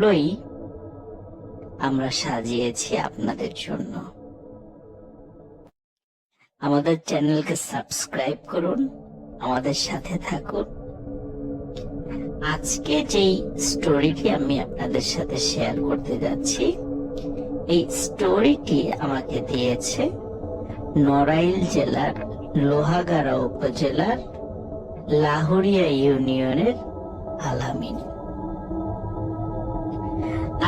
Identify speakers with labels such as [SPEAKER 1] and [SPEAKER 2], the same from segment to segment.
[SPEAKER 1] লই আমরা সাজিয়েছি আপনাদের জন্য। আমাদের চ্যানেলকে সাবস্ক্রাইব করুন, আমাদের সাথে থাকুন। আজকে যেই স্টোরিটি আমি আপনাদের সাথে শেয়ার করতে যাচ্ছি, এই স্টোরিটি আমাকে দিয়েছে নড়াইল জেলার লোহাগাড়া উপজেলার লাহোরিয়া ইউনিয়নের আলামিন।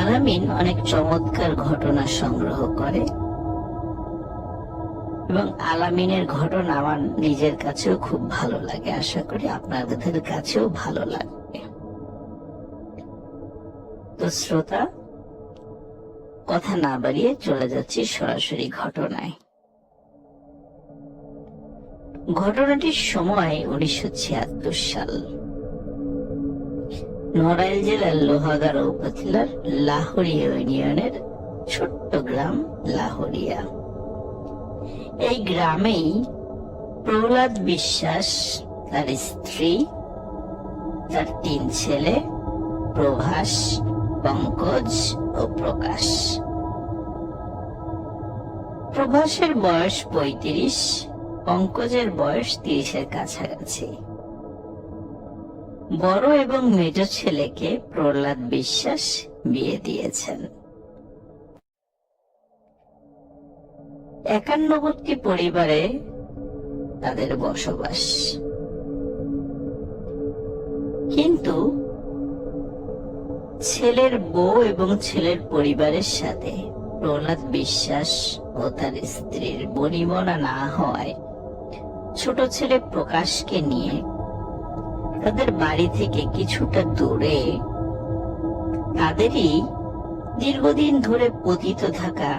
[SPEAKER 1] আলামিন অনেক চমৎকার ঘটনা সংগ্রহ করে এবং আলামিনের ঘটনা আমার নিজের কাছেও খুব ভালো লাগে। আশা করি আপনাদের কাছেও ভালো লাগবে। তো শ্রোতা, কথা না বাড়িয়ে চলে যাচ্ছি সরাসরি ঘটনায়। ঘটনাটির সময় 1976 সাল। নড়াইল জেলার লোহাগাড়া উপজেলার লাহোরিয়া ইউনিয়নের ছোট্ট গ্রাম লাহোরিয়া। এই গ্রামেই প্রহ্লাদ বিশ্বাস, তার স্ত্রী, তার 3 ছেলে প্রভাস, পঙ্কজ ও প্রকাশ। প্রভাসের বয়স 35, পঙ্কজের বয়স 30-এর কাছাকাছি। বড় এবং মেজ ছেলেকে প্রহ্লাদ বিশ্বাস বিয়ে দিয়েছেন। একান্নবর্তী পরিবারে তাদের বসবাস। কিন্তু ছেলের বউ এবং ছেলের পরিবারের সাথে প্রহ্লাদ বিশ্বাস ও তার স্ত্রীর বনিবনা না হয় ছোট ছেলে প্রকাশকে নিয়ে তাদের বাড়ি থেকে কিছুটা দূরে তাদেরই দীর্ঘদিন ধরে পতিত থাকা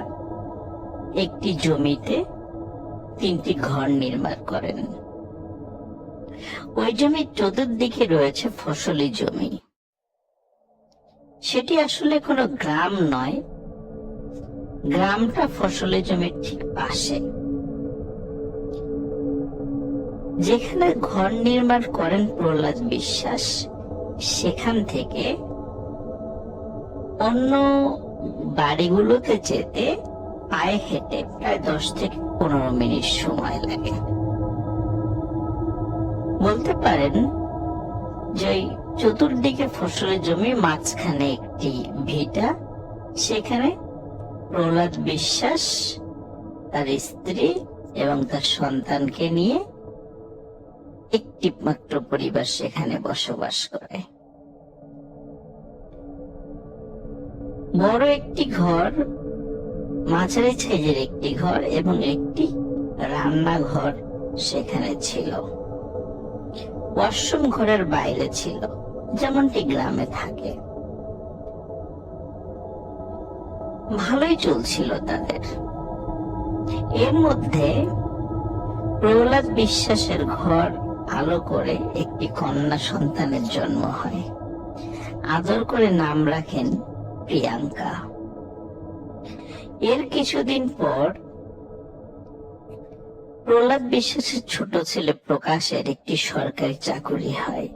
[SPEAKER 1] একটি জমিতে 3টি ঘর নির্মাণ করেন। ওই জমির চতুর্দিকে রয়েছে ফসলি জমি। সেটি আসলে কোনো গ্রাম নয়, গ্রামটা ফসলি জমির ঠিক পাশে। যেখানে ঘর নির্মাণ করেন প্রহ্লাদ বিশ্বাস, সেখান থেকে অন্য বাড়িগুলোতে যেতে পায়ে হেঁটে প্রায় 10 থেকে 15 মিনিট সময় লাগে। বলতে পারেন যে চতুর্দিকে ফসলের জমি, মাঝখানে একটি ভিটা, সেখানে প্রহ্লাদ বিশ্বাস তার স্ত্রী এবং তার সন্তানকে নিয়ে একটি মাত্র পরিবার সেখানে বসবাস করে। বড় একটি ঘর, মাঝারি সাইজের একটি ঘর এবং একটি রান্নাঘর সেখানে ছিল। ওয়াশরুম ঘরের বাইরে ছিল, যেমনটি গ্রামে থাকে। ভালোই চলছিল তাদের। এর মধ্যে প্রহ্লাদ বিশ্বাসের ঘর আলো করে একটি কন্যা সন্তানের জন্ম হয়। আদর করে নাম রাখেন প্রিয়াঙ্কা। এর কিছুদিন পর প্রহ্লাদ বিশ্বাসের ছোট ছেলে প্রকাশের একটি সরকারি চাকরি হয়।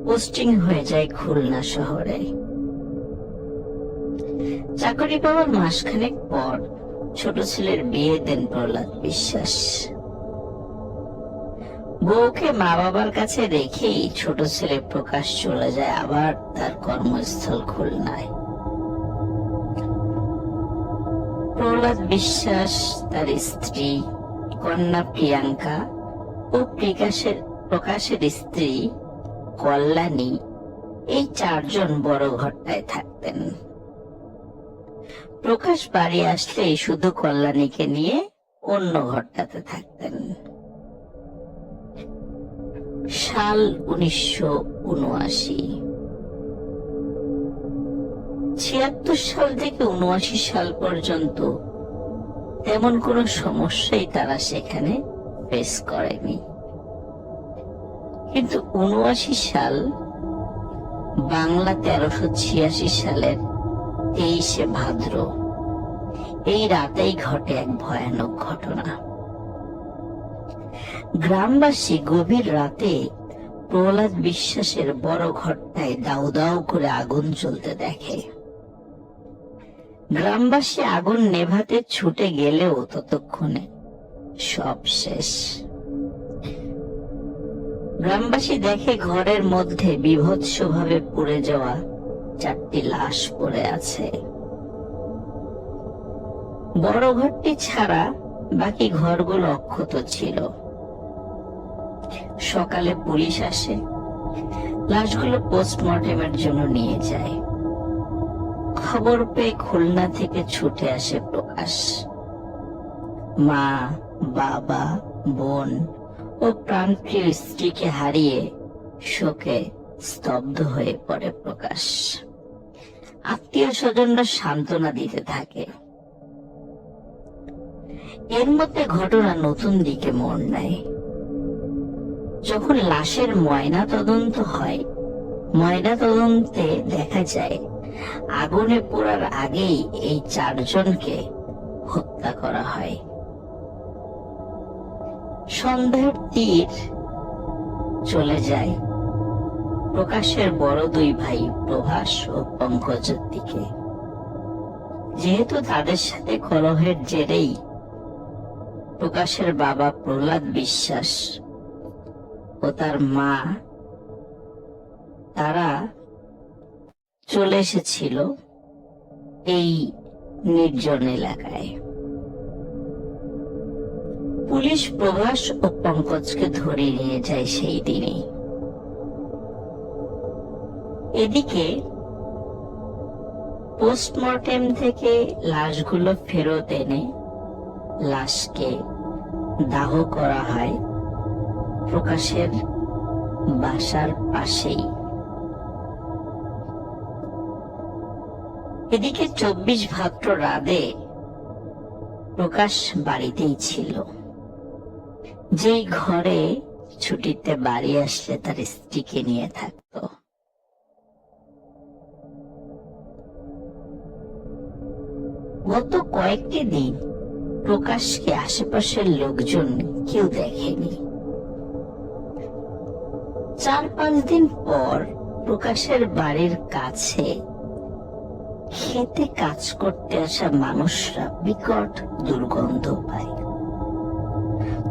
[SPEAKER 1] পোস্টিং হয়ে যায় খুলনা শহরে। চাকরি পাওয়ার মাসখানেক পর ছোট ছেলের বিয়ে দেন প্রহ্লাদ বিশ্বাস। বউকে মা বাবার কাছে রেখেই ছোট ছেলে প্রকাশ চলে যায় আবার তার কর্মস্থল খুলনায়। প্রহ্লাদ বিশ্বাস, তার স্ত্রী, কন্যা প্রিয়াঙ্কা ও প্রকাশের স্ত্রী কল্যাণী, এই 4 জন বড় ঘরটায় থাকতেন। প্রকাশ বাড়ি আসলে শুধু কল্যাণীকে নিয়ে অন্য ঘরটাতে থাকতেন। সাল 1979। 76 সাল থেকে 79 সাল পর্যন্ত তেমন কোনো সমস্যাই তারা সেখানে ফেস করেনি। কিন্তু 79 সাল, বাংলা 1386 সালের 23শে ভাদ্র, এই রাতেই ঘটে এক ভয়ানক ঘটনা। গ্রামবাসী গভীর রাতে প্রহ্লাদ বিশ্বাসের বড় ঘরটায় দাউ দাউ করে আগুন জ্বলতে দেখে। গ্রামবাসী আগুন নেভাতে ছুটে গেলেও ততক্ষণে সব শেষ। গ্রামবাসী দেখে ঘরের মধ্যে বীভৎসভাবে পুড়ে যাওয়া 4টি লাশ পড়ে আছে। বড় ঘরটি ছাড়া বাকি ঘরগুলো অক্ষত ছিল। সকালে পুলিশ আসে, লাশগুলো পোস্টমর্টেমের জন্য নিয়ে যায়। খবর পেয়ে খুলনা থেকে ছুটে আসে প্রকাশ। মা, বাবা, বোন ও প্রাণপ্রিয় স্ত্রীকে হারিয়ে শোকে স্তব্ধ হয়ে পড়ে প্রকাশ। আত্মীয় স্বজনরা সান্ত্বনা দিতে থাকে। এর মধ্যে ঘটনা নতুন দিকে মোড় নেয়। যখন লাশের ময়না তদন্ত হয়, ময়না তদন্তে দেখা যায় আগুনে পোড়ার আগেই এই 4 জনকে হত্যা করা হয়। সন্দেহের তীর চলে যায় প্রকাশের বড় 2 ভাই প্রভাস ও পঙ্কজের দিকে। যেহেতু তাদের সাথে কলহের জেরেই প্রকাশের বাবা প্রহ্লাদ বিশ্বাস ও তার মা তারা চলে এসেছিল এই নির্জন এলাকায়। পুলিশ প্রভাস ও পঙ্কজকে ধরে নিয়ে যায় সেই দিনেই। এদিকে পোস্টমর্টেম থেকে লাশগুলো ফেরত এনে লাশকে দাহ করা হয় প্রকাশের বাসার পাশেই। এদিকে 24 ভাদ্র রাতে প্রকাশ বাড়িতেই ছিল, যেই ঘরে ছুটিতে বাড়ি আসলে তার স্ত্রীকে নিয়ে থাকতো। গত কয়েকটি দিন প্রকাশকে আশেপাশের লোকজন কেউ দেখেনি। 4-5 দিন পর প্রকাশের বাড়ির কাছে খেতে কাজ করতে আসা মানুষরা বিকট দুর্গন্ধ পায়।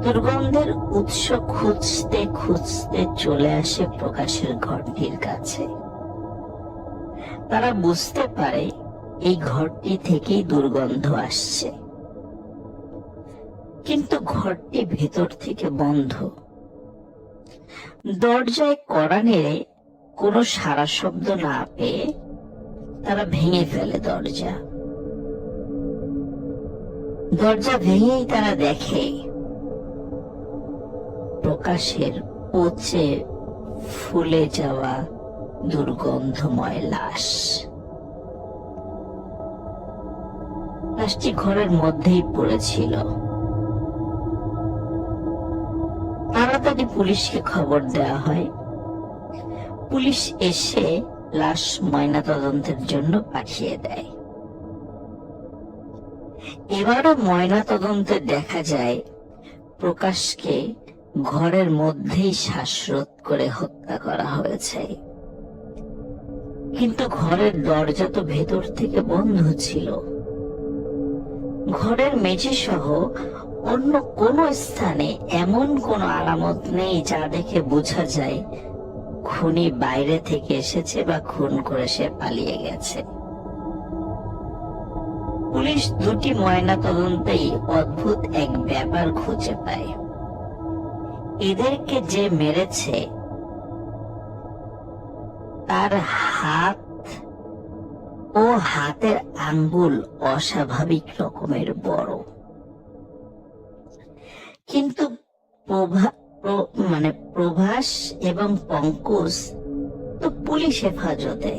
[SPEAKER 1] দুর্গন্ধের উৎস খুঁজতে খুঁজতে চলে আসে প্রকাশের ঘরটির কাছে। তারা বুঝতে পারে এই ঘরটি থেকেই দুর্গন্ধ আসছে, কিন্তু ঘরটি ভেতর থেকে বন্ধ। দরজায় কড়া নেড়ে কোনো সাড়া শব্দ না পেয়ে তারা ভেঙে ফেলে দরজা। দরজা ভেঙেই তারা দেখে প্রকাশের পচে ফুলে যাওয়া দুর্গন্ধময় লাশ। লাশটি ঘরের মধ্যেই পড়েছিল। তাড়াতাড়ি পুলিশকে খবর দেওয়া হয়। পুলিশ এসে লাশ ময়নাতদন্তের জন্য পাঠিয়ে দেয়। এবারও ময়নাতদন্তে দেখা যায় প্রকাশকে ঘরের মধ্যেই শ্বাসরোধ করে হত্যা করা হয়েছে, কিন্তু ঘরের দরজা তো ভেতর থেকে বন্ধ ছিল। ঘরের মেঝে সহ অন্য কোনো স্থানে এমন কোনো আলামত নেই যা দেখে বোঝা যায় খুনি বাইরে থেকে এসেছে বা খুন করে সে পালিয়ে গেছে। পুলিশ 2টি ময়না তদন্তেই অদ্ভুত এক ব্যাপার খুঁজে পায়। এদেরকে যে মেরেছে তার হাত ও হাতের আঙ্গুল অস্বাভাবিক রকমের বড়, কিন্তু প্রভাস এবং পঙ্কজ তো পুলিশ হেফাজতে।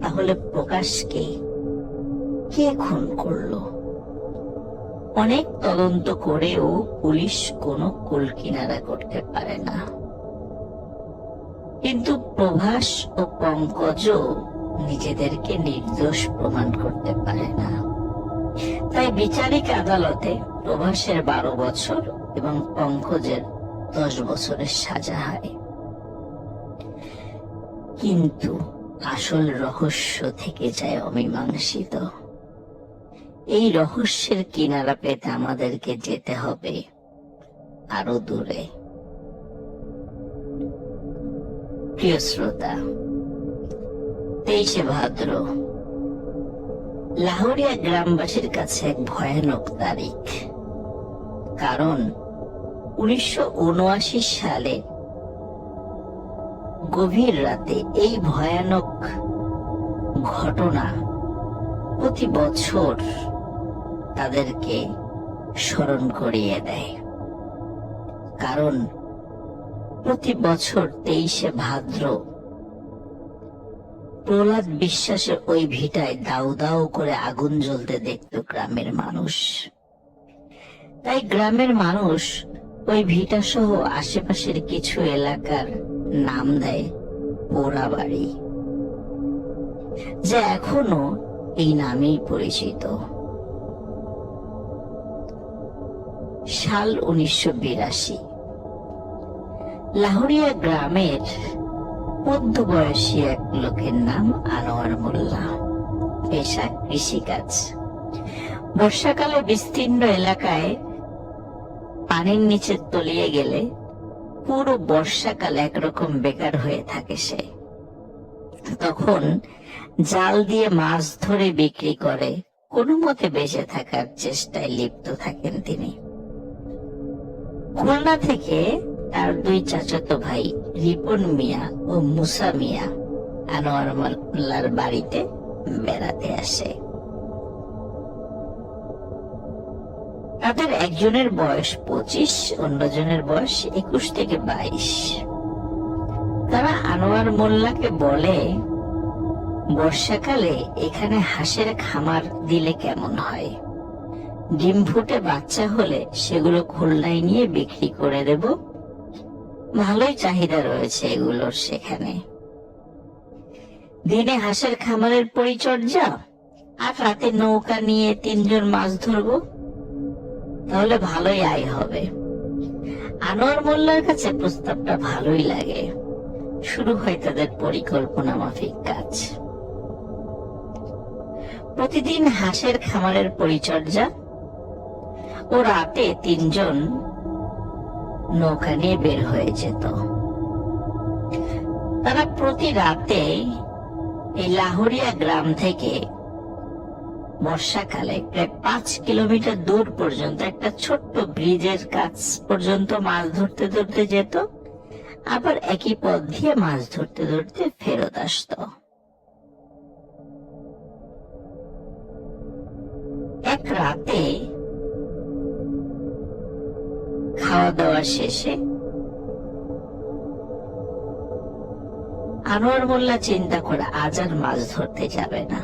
[SPEAKER 1] তাহলে প্রকাশকে কে খুন করলো? অনেক তদন্ত করেও পুলিশ কোনো কুলকিনারা করতে পারে না, কিন্তু প্রভাস ও পঙ্কজও নিজেদেরকে নির্দোষ প্রমাণ করতে পারে না। তাই বিচারিক আদালতে প্রভাসের 12 বছর এবং পঙ্কজের 10 বছরের সাজা হয়। কিন্তু আসল রহস্য থেকে যায় অমীমাংসিত। এই রহস্যের কিনারা পেতে আমাদেরকে যেতে হবে আরো দূরে। প্রিয় শ্রোতা, 23শে ভাদ্র লাহোরিয়া গ্রামবাসীর কাছে এক ভয়ানক তারিখ। কারণ 1979 সালে গভীর রাতে এই ভয়ানক ঘটনা প্রতি বছর তাদেরকে স্মরণ করিয়ে দেয়। কারণ প্রতি বছর 23শে ভাদ্র প্রহ্লাদ বিশ্বাসের ওই ভিটায় দাউ দাউ করে আগুন জ্বলতে দেখত গ্রামের মানুষ। তাই গ্রামের মানুষ ওই ভিটা সহ আশেপাশের কিছু এলাকার নাম দেয় পোড়াবাড়ি, যা এখনো এই নামেই পরিচিত। সাল 1982। লাহোরিয়া গ্রামের মধ্যবয়সী এক লোকের নাম আনোয়ার মোল্লা, পেশা কৃষিকাজ। বর্ষাকালে বিস্তীর্ণ এলাকায় পানির নিচে তলিয়ে গেলে পুরো বর্ষাকাল একরকম বেকার হয়ে থাকে সে। তখন জাল দিয়ে মাছ ধরে বিক্রি করে কোনো মতে বেঁচে থাকার চেষ্টায় লিপ্ত থাকেন তিনি। খুলনা থেকে তার দুই চাচাতো ভাই রিপন মিয়া ও মুসা মিয়া আনোয়ার মোল্লার বাড়িতে বেড়াতে আসে। তাদের একজনের বয়স 25, অন্যজনের বয়স 21 থেকে 22। তারা আনোয়ার মোল্লাকে বলে, বর্ষাকালে এখানে হাঁসের খামার দিলে কেমন হয়? ডিম ফুটে বাচ্চা হলে সেগুলো খুলনায় নিয়ে বিক্রি করে দেব, ভালোই চাহিদা রয়েছে এগুলোর সেখানে। দিনে হাঁসের খামারের পরিচর্যা আর রাতে নৌকা নিয়ে 3 জন মাছ ধরবো, তাহলে ভালোই আয় হবে। আনোয়ার মোল্লার কাছে প্রস্তাবটা ভালোই লাগে। শুরু হয় তাদের পরিকল্পনা মাফিক কাজ। প্রতিদিন হাঁসের খামারের পরিচর্যা ও রাতে 3 জন নৌকা নিয়ে বের হয়ে যেত। তারা প্রতি রাতে এই লাহোরিয়া গ্রাম থেকে বর্ষাকালে প্রায় 5 কিলোমিটার দূর পর্যন্ত একটা ছোট্ট ব্রিজের কাছ পর্যন্ত মাছ ধরতে ধরতে যেত, আবার একই পথ দিয়ে মাছ ধরতে ধরতে ফেরত আসত। এক রাতে খাওয়া দাওয়া শেষে আনোয়ার মোল্লা চিন্তা করে আজ আর মাছ ধরতে যাবে না।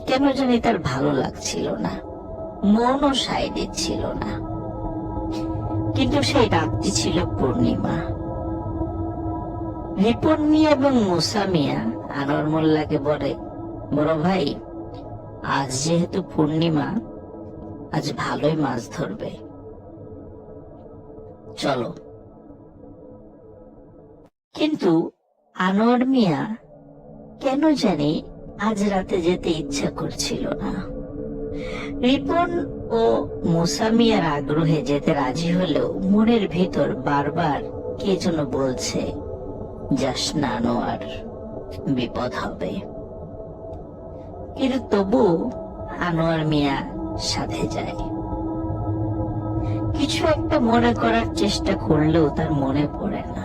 [SPEAKER 1] কেন জানি তার ভালো লাগছিল না, মনও সায় দিচ্ছিল না। কিন্তু সেই রাতটি ছিল পূর্ণিমা। রিপন মিয়া এবং মুসা মিয়া আনোয়ার মোল্লাকে বলে, বড় ভাই, আজ যেহেতু পূর্ণিমা, আজ ভালোই মাছ ধরবে, চলো। কিন্তু আনোয়ার মিয়া কেন জানি আজ রাতে যেতে ইচ্ছা করছিল না। রিপন ও মুসা মিয়ার আগ্রহে যেতে রাজি হলেও মনের ভিতর বারবার কে যেন বলছে, যাস না আনোয়ার, বিপদ হবে। কিন্তু তবু আনোয়ার মিয়া সাথে যায়। কিছু একটা মনে করার চেষ্টা করলেও তার মনে পড়ে না।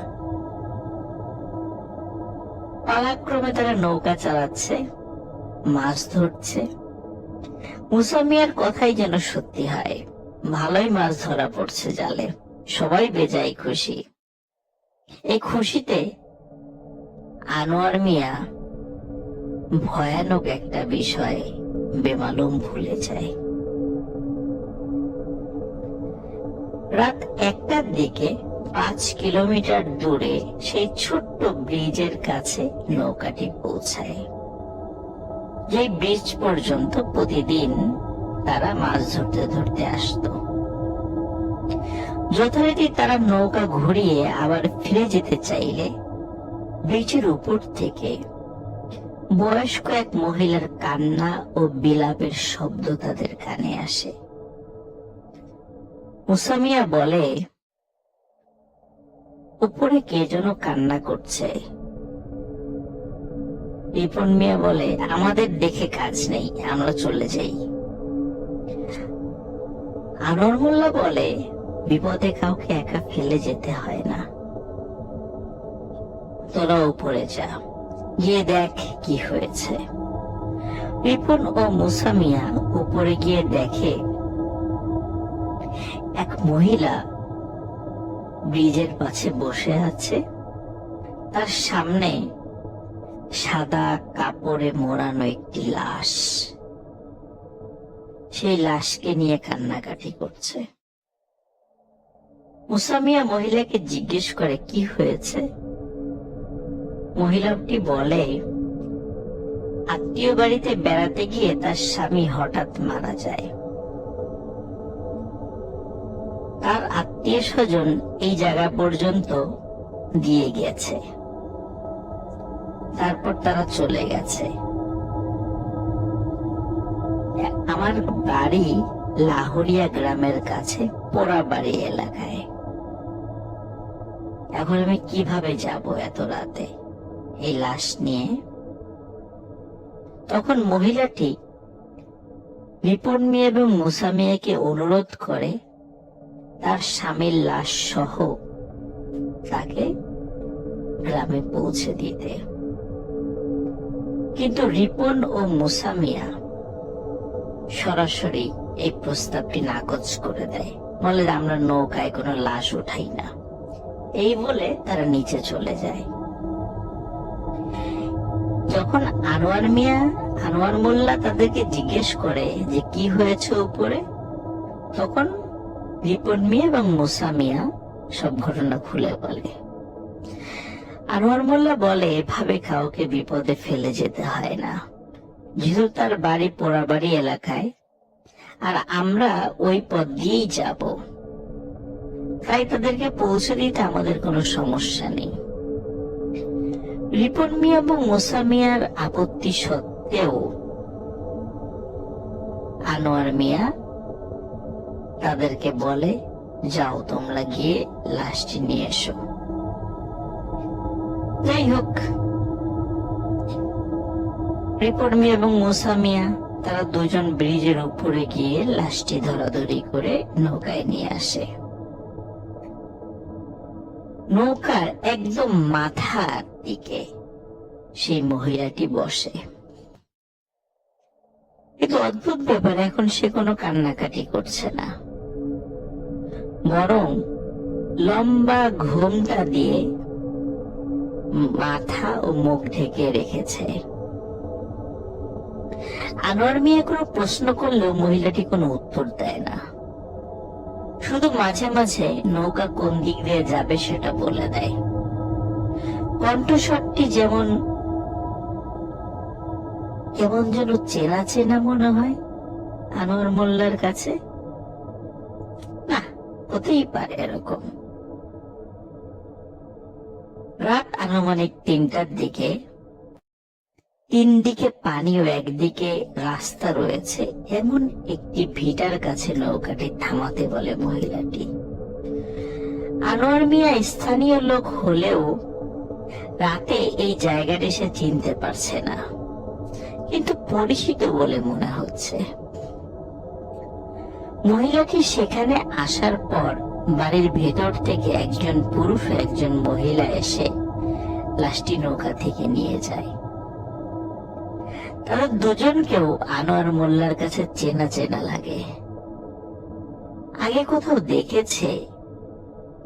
[SPEAKER 1] পালাক্রমে তারা নৌকা চালাচ্ছে, মাছ ধরছে। মুসা মিয়ার কথাই যেন সত্যি হয়, ভালোই মাছ ধরা পড়ছে জালে, সবাই বেজায় খুশি। এই খুশিতে আনোয়ার মিয়া ভয়ানক একটা বিষয় বেমালুম ভুলে যায়। রাত 1টার দিকে 5 কিলোমিটার দূরে সেই ছোট্ট ব্রিজের কাছে নৌকাটি পৌঁছায়, যে ব্রিজ পর্যন্ত প্রতিদিন তারা মাছ ধরতে ধরতে আসতো। যথারীতি তারা নৌকা ঘুরিয়ে আবার ফিরে যেতে চাইলে ব্রিজের উপর থেকে বয়স্ক এক মহিলার কান্না ও বিলাপের শব্দ তাদের কানে আসে। মুসা মিয়া বলে, উপরে কে যেন কান্না করছে। রিপন মিয়া বলে, আমাদের দেখে কাজ নেই, আমরা চলে যাই। আনোয়ার মোল্লা বলে, বিপদে কাউকে একা ফেলে যেতে হয় না, তোরা উপরে যা, গিয়ে দেখ কি হয়েছে। রিপন ও মুসা মিয়া উপরে গিয়ে দেখে এক মহিলা ব্রিজের পাশে বসে আছে, তার সামনে সাদা কাপড়ে মোড়ানো একটি লাশ। সেই লাশকে নিয়ে কান্নাকাটি করছে। মুসা মিয়া মহিলাকে জিজ্ঞেস করে, কি হয়েছে? মহিলাটি বলে, আত্মীয় বাড়িতে বেড়াতে গিয়ে তার স্বামী হঠাৎ মারা যায়। তার আত্মীয় স্বজন এই জায়গা পর্যন্ত দিয়ে গেছে, তারপর তারা চলে গেছে। আমার বাড়ি লাহোরিয়া গ্রামের কাছে পোড়াবাড়ি এলাকায়। এখন আমি কিভাবে যাব এত রাতে এই লাশ নিয়ে? তখন মহিলাটি রিপন মিয়া এবং মুসা মিয়াকে অনুরোধ করে তার স্বামীর লাশ সহ তাকে গ্রামে পৌঁছে দিতে। কিন্তু রিপন ও মুসা মিয়া সরাসরি এই প্রস্তাবটি নাকচ করে দেয়, বলে আমরা নৌকায় কোনো লাশ উঠাই না। এই বলে তারা নিচে চলে যায়। যখন আনোয়ার মোল্লা তাদেরকে জিজ্ঞেস করে যে কি হয়েছে উপরে, তখন রিপন মিয়া এবং মুসা মিয়া সব ঘটনা খুলে বলে। আনোয়ার মোল্লা বলে, এভাবে কাউকে বিপদে ফেলে যেতে হয় না, যেহেতু তার বাড়ি পোড়াবাড়ি এলাকায় আর আমরা ওই পথ দিয়েই যাব, তাই তাদেরকে পৌঁছে দিতে আমাদের কোনো সমস্যা নেই। রিপন মিয়া এবং মুসা মিয়ার আপত্তি সত্ত্বেও আনোয়ার মিয়া তাদেরকে বলে, যাও তোমরা গিয়ে লাশটি নিয়ে এসো। যাই হোক, রিপন মিয়া এবং মুসা মিয়া তারা দুজন ব্রিজের উপরে গিয়ে লাশটি ধরাধরি করে নৌকায় নিয়ে আসে। নৌকার একদম মাথার দিকে সেই মহিলাটি বসে। কিন্তু অদ্ভুত ব্যাপার, এখন সে কোনো কান্নাকাটি করছে না, বরং লম্বা ঘোমটা দিয়ে মাথা ও মুখ ঢেকে রেখেছে। আনোয়ার মিয়া কোনো প্রশ্ন করলেও মহিলাটি কোনো উত্তর দেয় না, শুধু মাঝে মাঝে নৌকা কোন দিক দিয়ে যাবে সেটা বলে দেয়। কণ্ঠস্বরটি যেমন কেমন যেন চেনা চেনা মনে হয় আনোয়ার মোল্লার কাছে। না, হতেই পারে এরকম। রাত আনুমানিক 3টার দিকে, 3 দিকে পানি ও একদিকে রাস্তা রয়েছে এমন একটি ভিটার কাছে নৌকাটি থামাতে বলে মহিলাটি। আনোয়ার মিয়া স্থানীয় লোক হলেও রাতে এই জায়গাটি সে চিনতে পারছে না, কিন্তু পরিচিত বলে মনে হচ্ছে। মহিলাটি সেখানে আসার পর বাড়ির ভেতর থেকে একজন পুরুষ ও একজন মহিলা এসে লাশটি নৌকা থেকে নিয়ে যায়। তারা দুজনকেও আনোয়ার মোল্লার কাছে চেনা চেনা লাগে, আগে কোথাও দেখেছে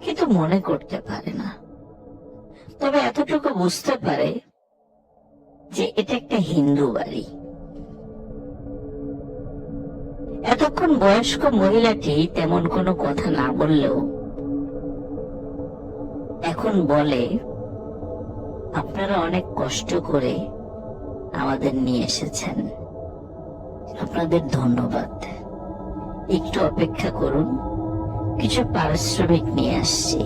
[SPEAKER 1] কিন্তু মনে করতে পারে না। তবে এতটুকু বুঝতে পারে যে এটা একটা হিন্দু বাড়ি। এতক্ষণ বয়স্ক মহিলাটি তেমন কোনো কথা না বললেও এখন বলে, আপনারা অনেক কষ্ট করে আমাদের নিয়ে এসেছেন, আপনাদের ধন্যবাদ। একটু অপেক্ষা করুন, কিছু পারিশ্রমিক নিয়ে আসছি।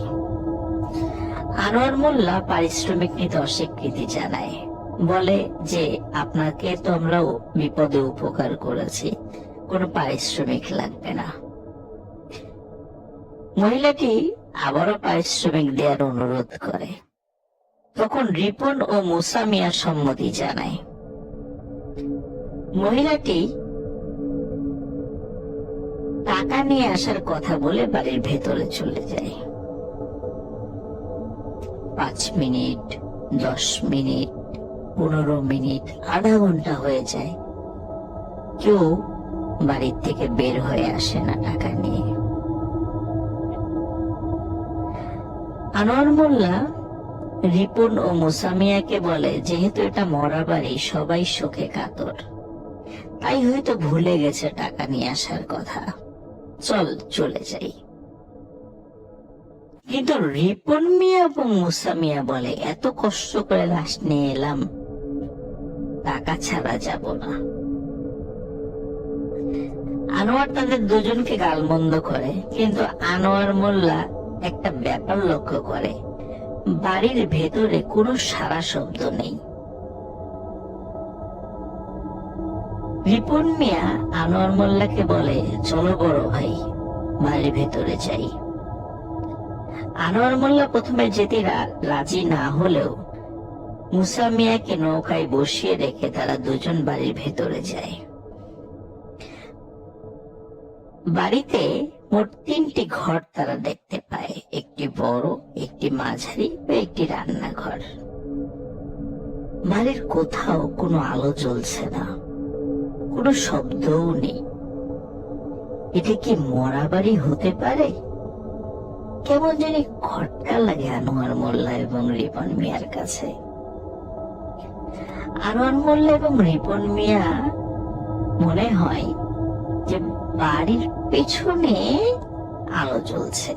[SPEAKER 1] আনোয়ার মোল্লা পারিশ্রমিক নিতে অস্বীকৃতি জানায়, বলে যে আপনাকে তো আমরা বিপদে উপকার করেছি, কোনো পারিশ্রমিক লাগবে না। মহিলাটি আবারও পারিশ্রমিক দেওয়ার অনুরোধ করে। তখন রিপন ও মুসা মিয়া সম্মতি জানায়। মহিলাটি টাকা নিয়ে আসার কথা বলে বাড়ির ভেতরে চলে যায়। 5 মিনিট, 10 মিনিট, 15 মিনিট, আধা ঘন্টা হয়ে যায়, কেউ বাড়ির থেকে বের হয়ে আসে না টাকা নিয়ে। আনোয়ার মোল্লা রিপন ও মুসামিয়াকে বলে, যেহেতু এটা মরা বাড়ি, সবাই শোকে কাতর, তাই হয়তো ভুলে গেছে টাকা নিয়ে আসার কথা, চল চলে যাই। কিন্তু রিপন মিয়া এবং মুসা মিয়া বলে, এত কষ্ট করে লাশ নিয়ে এলাম, টাকা ছাড়া যাব না। আনোয়ার তাদের দুজনকে গালমন্দ করে, কিন্তু আনোয়ার মোল্লা একটা ব্যাপার লক্ষ্য করে, বাড়ির ভেতরে কোনো সারা শব্দ নেই। রিপন মিয়া আনোয়ার মোল্লাকে বলে, চলো বড় ভাই, বাড়ির ভেতরে যাই। আনোয়ার মোল্লা প্রথমে যেতে রাজি না হলেও মুসা মিয়াকে নৌকায় বসিয়ে রেখে তারা দুজন বাড়ির ভেতরে যায়। বাড়িতে মোট 3টি ঘর তারা দেখতে পায়, একটি বড়, একটি মাঝারি ও একটি রান্নাঘর। বাড়ির কোথাও কোনো আলো জ্বলছে না, কোনো শব্দও নেই। এটা কি মরা বাড়ি হতে পারে? কেমন জানি খটকা লাগে আনোয়ার মোল্লা এবং রিপন মিয়ার কাছে। আনোয়ার মোল্লা এবং রিপন মিয়া মনে হয় যে বাড়ির পেছনে আলো জ্বলছে।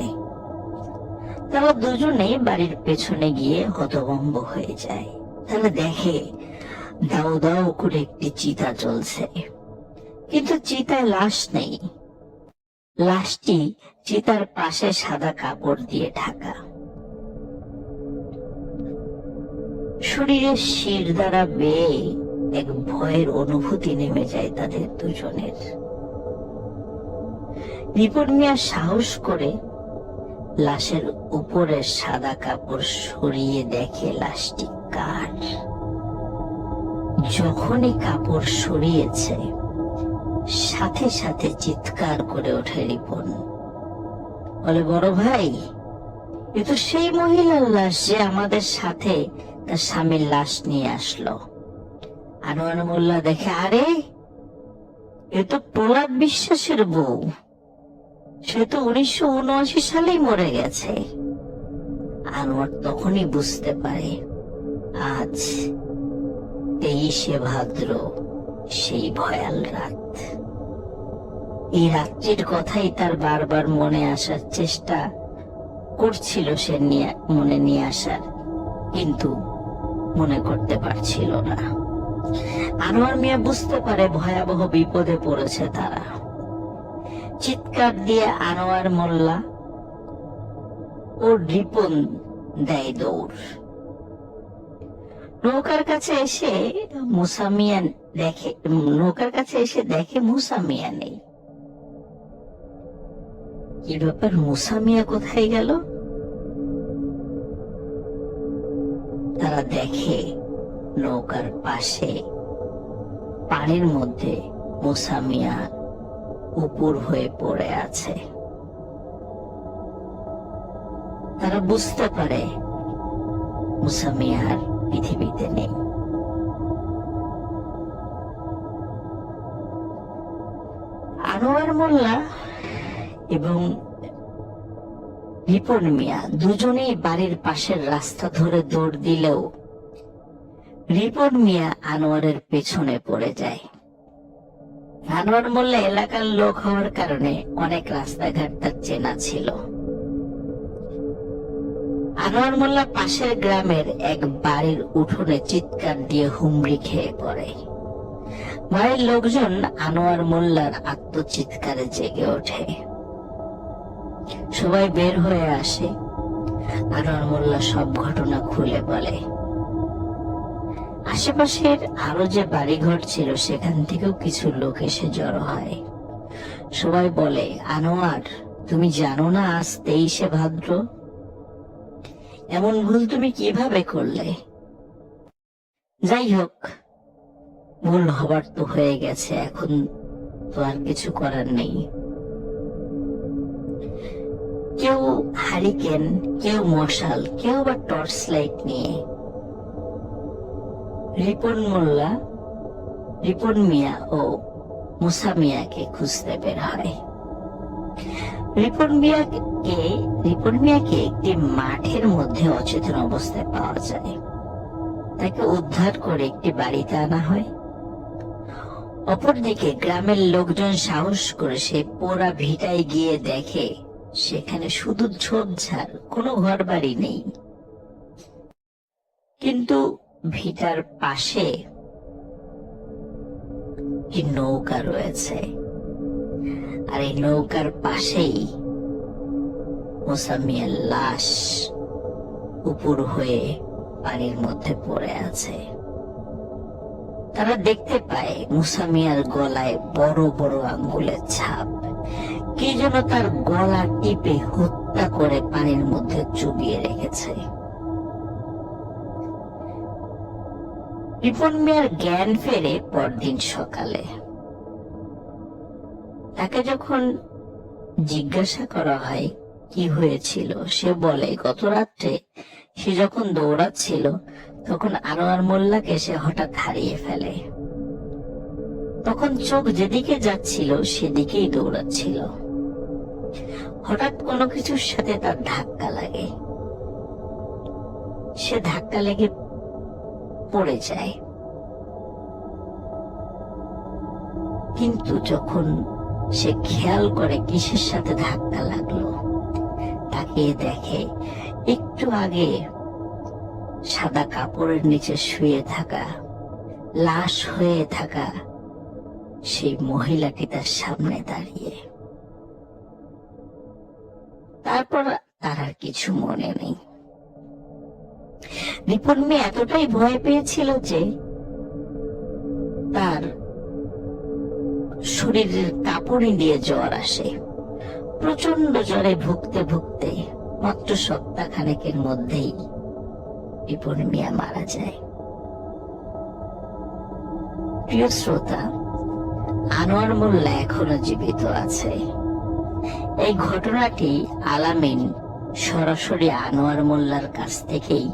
[SPEAKER 1] তারা দুজনে বাড়ির পেছনে গিয়ে হতভম্ব হয়ে যায়। তারা দেখে দাউ দাউ করে একটি চিতা জ্বলছে, কিন্তু চিতায় লাশ নেই। লাশটি চিতার পাশে সাদা কাপড় দিয়ে ঢাকা। শরীরে শির দ্বারা বেয়ে এক ভয়ের অনুভূতি নেমে যায় তাদের দুজনের। রিপন মিয়া সাহস করে লাশের উপরের সাদা কাপড় সরিয়ে দেখে লাশটি কার। যখনই কাপড় সরিয়েছে, সাথে সাথে চিৎকার করে ওঠে রিপন, বলে, বড় ভাই, এ তো সেই মহিলার লাশ যে আমাদের সাথে তার স্বামীর লাশ নিয়ে আসলো। আনোয়ার মোল্লা দেখে, আরে এ তো প্রহ্লাদ বিশ্বাসের বউ, সে তো 1979 সালেই মরে গেছে। আনোয়ার তখনই বুঝতে পারে আজ 23শে ভাদ্র, সেই ভয়াল রাত। এই রাত্রির কথাই তার বারবার মনে আসার চেষ্টা করছিল, সে মনে নিয়ে আসার, কিন্তু মনে করতে পারছিল না। আনোয়ার মিয়া বুঝতে পারে ভয়াবহ বিপদে পড়েছে তারা। চিৎকার দিয়ে আনোয়ার মোল্লা ও রিপন দেয় দৌড়। নৌকার কাছে এসে দেখে মুসা মিয়া নেই। কি ব্যাপার, মুসা মিয়া কোথায় গেল? তারা দেখে নৌকার পাশে পানির মধ্যে মুসা মিয়া উপর হয়ে পড়ে আছে। তারা বুঝতে পারে মুসা মিয়া আর পৃথিবীতে নেই। আনোয়ার মোল্লা এবং রিপন মিয়া দুজনেই বাড়ির পাশের রাস্তা ধরে দৌড় দিলেও রিপন মিয়া আনোয়ারের পেছনে পড়ে যায়। আনোয়ার মোল্লা এলাকার লোক হওয়ার কারণে অনেক রাস্তাঘাট তার চেনা ছিল। আনোয়ার মোল্লা পাশের গ্রামের এক বাড়ির উঠোনে চিৎকার দিয়ে হুমড়ি খেয়ে পড়ে। বাড়ির লোকজন আনোয়ার মোল্লার আত্মচিৎকারে জেগে ওঠে। সবাই বের হয়ে আসে। আনোয়ার মোল্লা সব ঘটনা খুলে বলে। আশেপাশের আরো যে বাড়িঘর ছিল সেখান থেকেও কিছু লোক এসে জড়ো হয়। সবাই বলে, আনোয়ার, তুমি জানো না আজ 23শে ভাদ্র? এমন ভুল তুমি কিভাবে করলে? যাই হোক, ভুল হবার তো হয়ে গেছে, এখন তো আর কিছু করার নেই। কেউ হারিকেন, কেউ মশাল, কেউ বা টর্চ লাইট নিয়ে রিপন মিয়া ও মুসা মিয়াকে খুঁজতে বের হয়। রিপন মিয়াকে একটি মাঠের মধ্যে অচেতন অবস্থায় পাওয়া যায়। তাকে উদ্ধার করে একটি বাড়িতে আনা হয়। অপরদিকে গ্রামের লোকজন সাহস করে সেই পোড়া ভিটায় গিয়ে দেখে সেখানে শুধু ঝোপঝাড়, কোনো ঘর বাড়ি নেই। কিন্তু ভিটার পাশে একটি নৌকা রয়েছে, আর এই নৌকার পাশেই মুসা মিয়ার লাশ উপর হয়ে পানির মধ্যে পড়ে আছে। তারা দেখতে পায় মুসা মিয়ার গলায় বড় বড় আঙ্গুলের ছাপ। কে যেন তার গলা টিপে হত্যা করে পানির মধ্যে চুবিয়ে রেখেছে। রিপন মিয়ার জ্ঞান ফেরে পরদিন সকালে। তাকে যখন জিজ্ঞাসা করা হয় কি হয়েছিল, সে বলে গত রাত্রে সে যখন দৌড়াচ্ছিল তখন আনোয়ার মোল্লাকে সে হঠাৎ হারিয়ে ফেলে। তখন চোখ যেদিকে যাচ্ছিল সেদিকেই দৌড়াচ্ছিল। হঠাৎ কোনো কিছুর সাথে তার ধাক্কা লাগে, সে ধাক্কা লেগে পড়ে যায়। কিন্তু যখন সে খেয়াল করে কিসের সাথে ধাক্কা লাগলো, তাকিয়ে দেখে একটু আগে সাদা কাপড়ের নিচে শুয়ে থাকা, লাশ হয়ে থাকা সেই মহিলাটি তার সামনে দাঁড়িয়ে। তারপর তার আর কিছু মনে নেই। রিপন মিয়া এতটাই ভয় পেয়েছিল যে তার শরীরের কাঁপুনি দিয়ে জ্বর আসে। প্রচন্ড জ্বরে ভুগতে ভুগতে মাত্র সপ্তাহখানেকের মধ্যেই রিপন মিয়া মারা যায়। প্রিয় শ্রোতা, আনোয়ার মোল্লা এখনো জীবিত আছে। এই ঘটনাটি আলামিন সরাসরি আনোয়ার মোল্লার কাছ থেকেই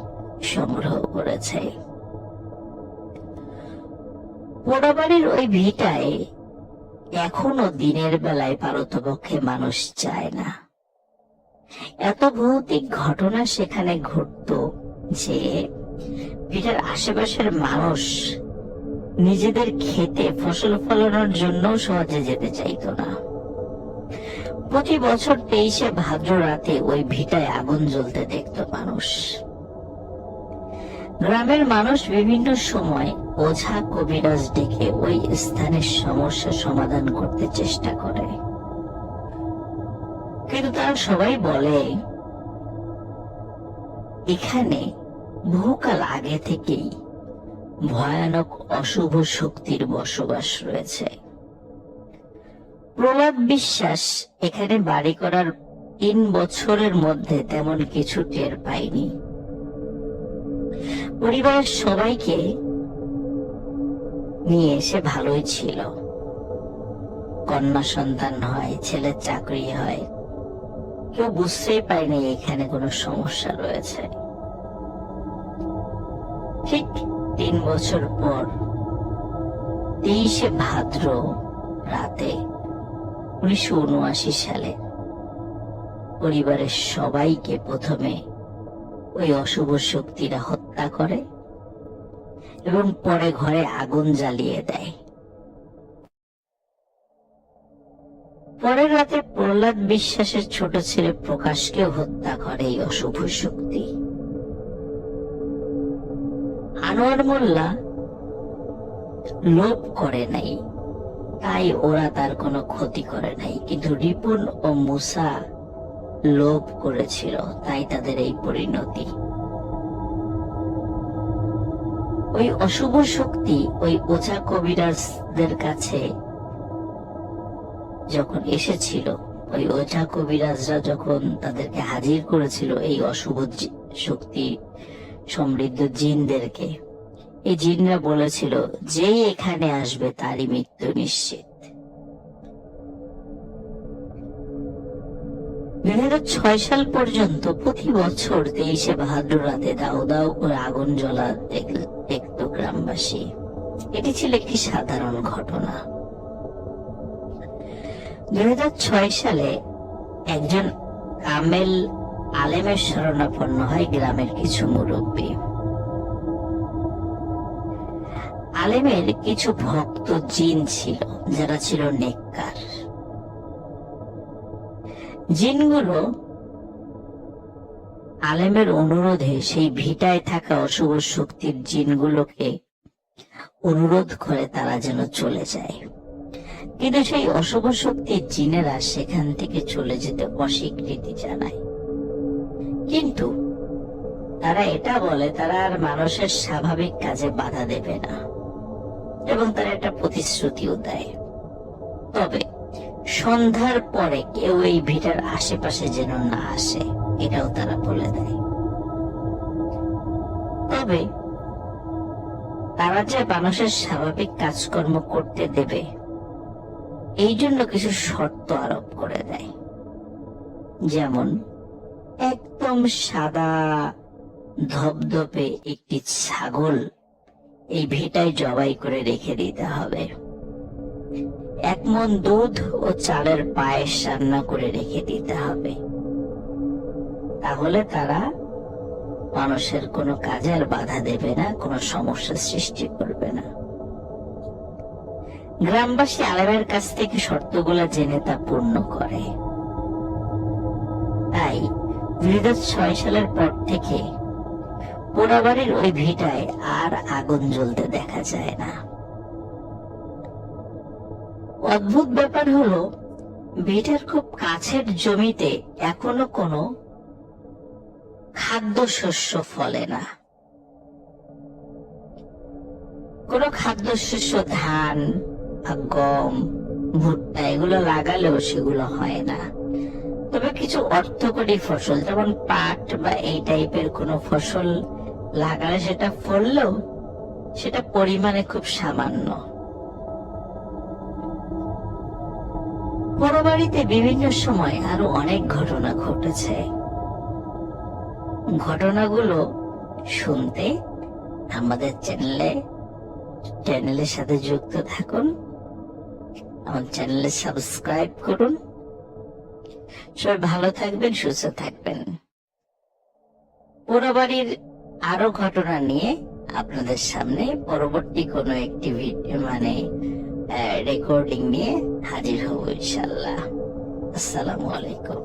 [SPEAKER 1] সংগ্রহ করেছে। পোড়াবাড়ির ওই ভিটায় এখনো দিনের বেলায় পারতপক্ষে মানুষ যায় না। এত ভৌতিক ঘটনা সেখানে ঘটতো যে ভিটার আশেপাশের মানুষ নিজেদের খেতে ফসল ফলানোর জন্য সহজে যেতে চাইতো না। প্রতি বছর 23শে ভাদ্র রাতে ওই ভিটায় আগুন জ্বলতে দেখত মানুষ। গ্রামের মানুষ বিভিন্ন সময় ওঝা কবিরাজ ডেকে ওই স্থানের সমস্যা সমাধান করতে চেষ্টা করে, কিন্তু তারা সবাই বলে এখানে বহুকাল আগে থেকেই ভয়ানক অশুভ শক্তির বসবাস রয়েছে। প্রহ্লাদ বিশ্বাস এখানে বাড়ি করার 3 বছরের মধ্যে তেমন কিছু টের পায়নি। পরিবারের সবাইকে নিয়ে এসে ভালোই ছিল। কন্যা সন্তান হয়, ছেলের চাকরি হয়, কেউ বুঝতেই পারেনি এখানে কোনো সমস্যা রয়েছে। ঠিক 3 বছর পর 23শে ভাদ্র রাতে 1979 সালে পরিবারের সবাইকে প্রথমে ওই অশুভ শক্তিরা হত্যা করে এবং পরে ঘরে আগুন জ্বালিয়ে দেয়। পরের রাতে প্রহ্লাদ বিশ্বাসের ছোট ছেলে প্রকাশকেও হত্যা করে এই অশুভ শক্তি। আনোয়ার মোল্লা লোভ করে নাই, তাই ওরা তার কোনো ক্ষতি করে নাই, কিন্তু রিপন ও মুসা লোভ করেছিল, তাই তাদের এই পরিণতি। ওই অশুভ শক্তি ওই ওঝা কবিরাজদের কাছে যখন এসেছিল, ওই ওঝা কবিরাজরা যখন তাদেরকে হাজির করেছিল এই অশুভ শক্তি সমৃদ্ধ জিনদেরকে, এই জিনরা বলেছিল যে এখানে আসবে তারই মৃত্যু নিশ্চিত। 2006 সাল পর্যন্ত প্রতি বছর 23শে ভাদ্র রাতে দাও দাও করে আগুন জ্বলা দেখত গ্রামবাসী। এটি ছিল একটি সাধারণ ঘটনা। 2006 সালে একজন কামেল আলেমের শরণাপন্ন হয় গ্রামের কিছু মুরব্বী। আলেমের কিছু ভক্ত জিন ছিল যারা ছিল নেককার। জিনগুলো আলেমের অনুরোধে সেই ভিটায় থাকা অশুভ শক্তির জিনগুলোকে অনুরোধ করে তারা যেন চলে যায়, কিন্তু সেই অশুভ শক্তির জিনেরা সেখান থেকে চলে যেতে অস্বীকৃতি জানায়। কিন্তু তারা এটা বলে তারা আর মানুষের স্বাভাবিক কাজে বাধা দেবে না, এবং তারা একটা প্রতিশ্রুতিও দেয়। তবে সন্ধ্যার পরে কেউ এই ভিটার আশেপাশে যেন না আসে, এটাও তারা বলে দেয়। তবে তারা যে মানুষের স্বাভাবিক কাজকর্ম করতে দেবে এই জন্য কিছু শর্ত আরোপ করে দেয়। যেমন একদম সাদা ধবধবে একটি ছাগল এই ভিটায় জবাই করে রেখে দিতে হবে, 1 মণ দুধ ও চালের পায়েস রান্না করে রেখে দিতে হবে। তাহলে তারা মানুষের কোনো কাজে আর বাধা দেবে না, কোনো সমস্যা সৃষ্টি করবে না। গ্রামবাসী আলেমের কাছ থেকে শর্তগুলো জেনে তা পূর্ণ করে। তাই 2006 সালের পর থেকে পোড়াবাড়ির ওই ভিটায় আর আগুন জ্বলতে দেখা যায় না। অদ্ভুত ব্যাপার হলো, ভিটার খুব কাছের জমিতে এখনো কোনো খাদ্যশস্য ফলে না। কোনো খাদ্যশস্য, ধান, গম, ভুট্টা এগুলো লাগালেও সেগুলো হয় না। তবে কিছু অর্থকরী ফসল যেমন পাট বা এই টাইপের কোনো ফসল লাগালে সেটা ফললেও সেটা পরিমাণে খুব সামান্য। পোড়াবাড়িতে বিভিন্ন সময় আরো অনেক ঘটনা ঘটেছে। ঘটনাগুলো শুনতে আমাদের চ্যানেলের সাথে যুক্ত থাকুন, আমার চ্যানেলে সাবস্ক্রাইব করুন। সবাই ভালো থাকবেন, সুস্থ থাকবেন। পোড়াবাড়ির আরো ঘটনা নিয়ে আপনাদের সামনে পরবর্তী কোনো একটি রেকর্ডিং নিয়ে হাজির হব ইনশাল্লাহ। আসসালামু আলাইকুম।